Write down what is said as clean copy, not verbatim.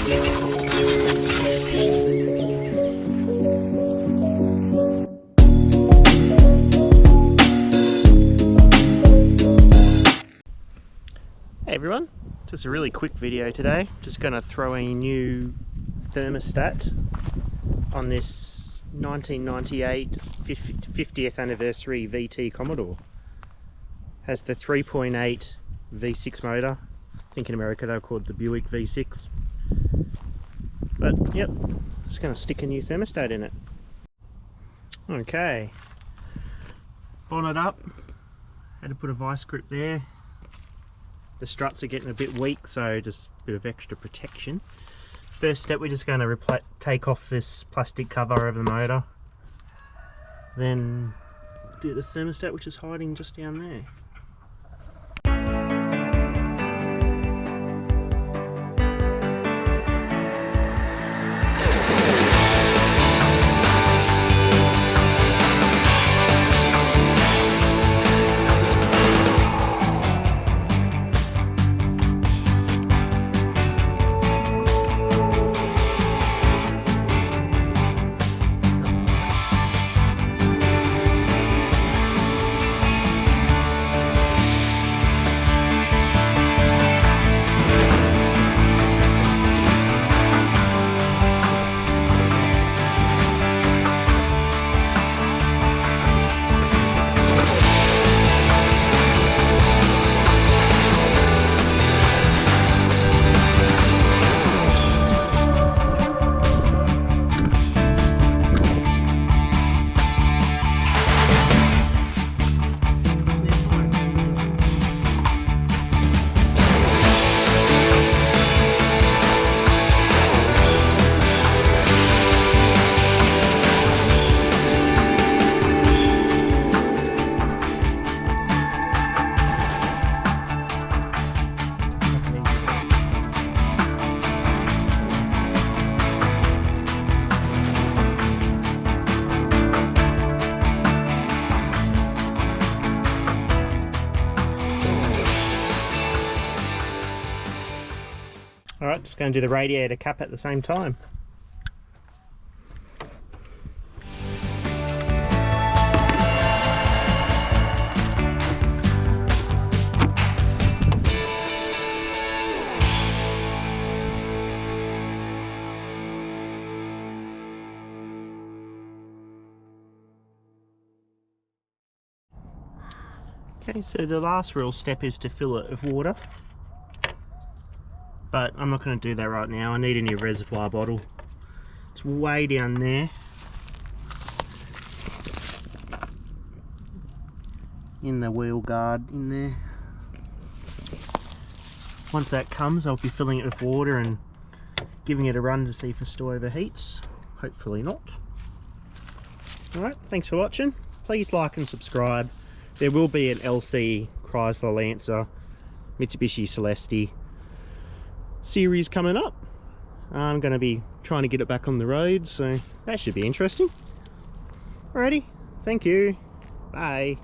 Hey everyone, just a really quick video today. Just going to throw a new thermostat on this 1998 50th anniversary VT Commodore. Has the 3.8 V6 motor. I think in America they're called the Buick V6. But yep, just going to stick a new thermostat in it. Okay, bonnet up. Had to put a vice grip there. The struts are getting a bit weak, so just a bit of extra protection. First step, we're just going to take off this plastic cover over the motor. Then do the thermostat, which is hiding just down there. Alright, just going to do the radiator cap at the same time. Okay, so the last real step is to fill it with water. But I'm not going to do that right now. I need a new reservoir bottle. It's way down there. In the wheel guard in there. Once that comes, I'll be filling it with water and giving it a run to see if it still overheats. Hopefully not. Alright, thanks for watching. Please like and subscribe. There will be an LC Chrysler Lancer, Mitsubishi Celeste series coming up. I'm going to be trying to get it back on the road, so that should be interesting. Alrighty, thank you, bye.